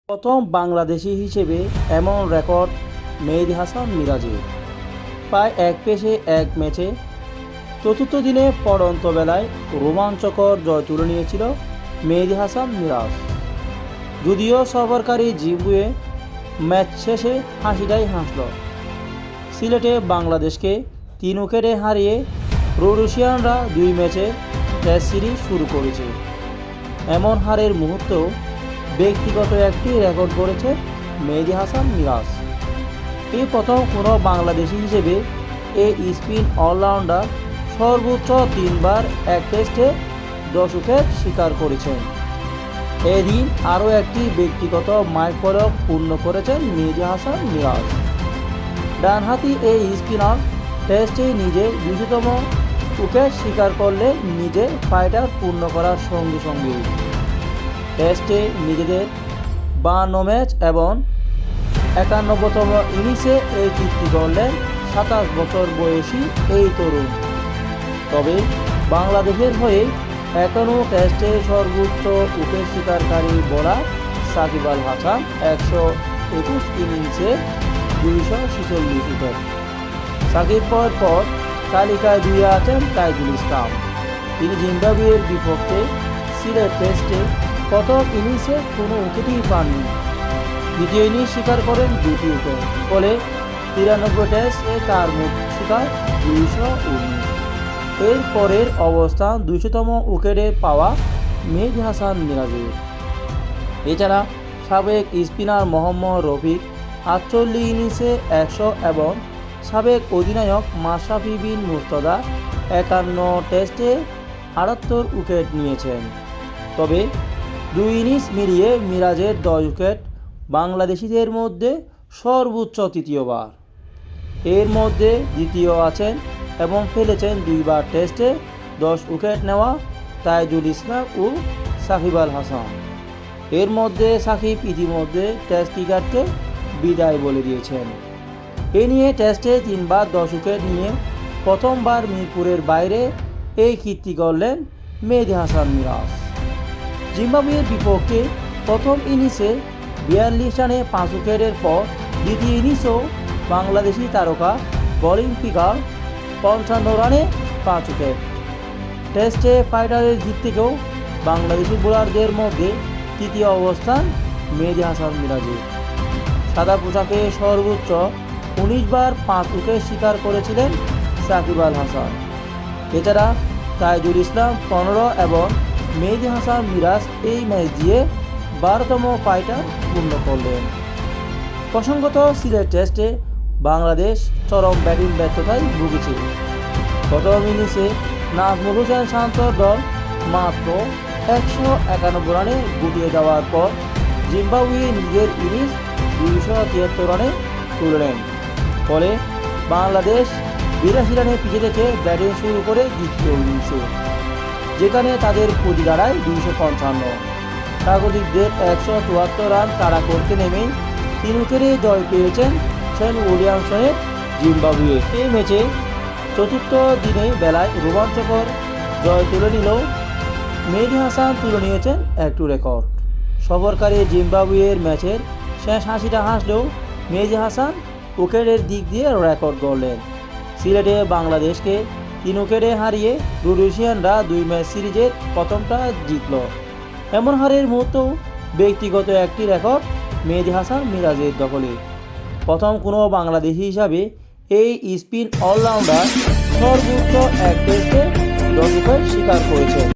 প্রথম বাংলাদেশি হিসেবে এমন রেকর্ড মেহেদী হাসান মিরাজের। প্রায় এক পেশে এক ম্যাচে চতুর্থ দিনে পড়ন্ত বেলায় রোমাঞ্চকর জয় তুলে নিয়েছিল মেহেদী হাসান মিরাজ। যদিও সফরকারী জিম্বাবুয়ে ম্যাচ শেষে হাসিটাই হাসল। সিলেটে বাংলাদেশকে 3 উইকেটে হারিয়ে রোডেশিয়ানরা 2 ম্যাচে টেস্ট সিরিজ শুরু করেছে। এমন হারের মুহূর্তেও ব্যক্তিগত একটি রেকর্ড গড়েছে মেহেদী হাসান মিরাজ। এই প্রথম কোনো বাংলাদেশি হিসেবে এই স্পিন অলরাউন্ডার সর্বোচ্চ 3 বার এক টেস্টে 10 উইকেট শিকার করেছেন। এদিন আরও একটি ব্যক্তিগত মাইলফলক পূর্ণ করেছেন মেহেদী হাসান মিরাজ। ডানহাতি এই স্পিনার টেস্টে নিজের 200তম উইকেট শিকার করলে নিজের ফাইটার পূর্ণ করার সঙ্গে সঙ্গে টেস্টে নিজেদের 52 ম্যাচ এবং 91তম ইনিংসে এই কীর্তি গড়লেন 27 বছর বয়সী এই তরুণ। তবে বাংলাদেশের হয়ে এখনও টেস্টে সর্বোচ্চ উইকেট শিকারকারী বোলার সাকিব আল হাসান 121 ইনিংসে 246 উইকেট। সাকিব পর তালিকায় 2 আছেন তাইজুল ইসলাম। তিনি জিম্বাবুয়ের বিপক্ষে সিলেট টেস্টে প্রথম ইনিংসে কোনো উইকেটই পাননি। দ্বিতীয় ইনিংস শিকার করেন 2টি উইকেট, ফলে 93 টেস্টে তার মোট শিকার 219। এর পরের অবস্থান 200তম উইকেটে পাওয়া মেহেদী হাসান মিরাজের। এছাড়া সাবেক স্পিনার মোহাম্মদ রফিক 48 ইনিংসে 100 এবং সাবেক অধিনায়ক মাশরাফি বিন মুর্তজা 51 টেস্টে 78 উইকেট নিয়েছেন। তবে 2 ইনিংস মিলিয়ে মিরাজের 10 উইকেট বাংলাদেশিদের মধ্যে সর্বোচ্চ তৃতীয়বার। এর মধ্যে দ্বিতীয় আছেন এবং ফেলেছেন 2 বার টেস্টে 10 উইকেট নেওয়া তাইজুল ইসলাম ও সাকিব আল হাসান। এর মধ্যে সাকিব ইতিমধ্যে টেস্ট ক্রিকেটকে বিদায় বলে দিয়েছেন। এ নিয়ে টেস্টে 3 বার 10 উইকেট নিয়ে প্রথমবার মিরপুরের বাইরে এই কীর্তি করলেন মেহেদী হাসান মিরাজ। জিম্বাবুয়ের বিপক্ষে প্রথম ইনিংসে 42 রানে 5 উইকেটের পর দ্বিতীয় ইনিংসেও বাংলাদেশি তারকা বোলিং ফিগার 55 রানে 5 উইকেট। টেস্টে ফাইটারের দিক থেকেও বাংলাদেশি বোলারদের মধ্যে তৃতীয় অবস্থান মেহেদী হাসান মিরাজের। সাদা পোশাকে সর্বোচ্চ 19 বার 5 উইকেট শিকার করেছিলেন সাকিব আল হাসান। এছাড়া তাইজুল ইসলাম 15 এবং মেহেদী হাসান মিরাজ এই ম্যাচ দিয়ে 12তম ফাইটার পূর্ণ করলেন। প্রসঙ্গত, সিলেট টেস্টে বাংলাদেশ চরম ব্যাটিং ব্যর্থতায় ভুগেছিল। প্রথম ইনিংসে নাজমুল হোসেন শান্তর দল মাত্র 191 রানে গুটিয়ে যাওয়ার পর জিম্বাবুয়ে নিজের ইনিংস 273 রানে তুলে নেন। ফলে বাংলাদেশ 82 রানে পিছিয়ে থেকে ব্যাটিং শুরু করে দ্বিতীয় ইনিংসে, যেখানে তাদের পুঁজি দাঁড়ায় 255। স্বাগতিকদের 174 রান তাড়া করতে নেমে 3 উইকেটে জয় পেয়েছেন শেন উইলিয়ামসনের জিম্বাবুয়ে। এই ম্যাচে চতুর্থ দিনে বেলায় রোমাঞ্চকর জয় তুলে নিলেও মেহেদী হাসান তুলে নিয়েছেন একটু রেকর্ড। সফরকারী জিম্বাবুয়ের ম্যাচের শেষ হাসিটা হাসলেও মেহেদী হাসান উইকেটের দিক দিয়ে রেকর্ড গড়লেন। সিলেটে বাংলাদেশকে 3 উইকেটে হারিয়ে রোডেশিয়ানরা 2 ম্যাচ সিরিজের প্রথমটা জিতল। এমন হারের মুহূর্তেও ব্যক্তিগত একটি রেকর্ড মেহেদী হাসান মিরাজের দখলে। প্রথম কোনো বাংলাদেশি হিসাবে এই স্পিন অলরাউন্ডার সর্বোচ্চ এক টেস্টে 10 উইকেট শিকার করেছেন।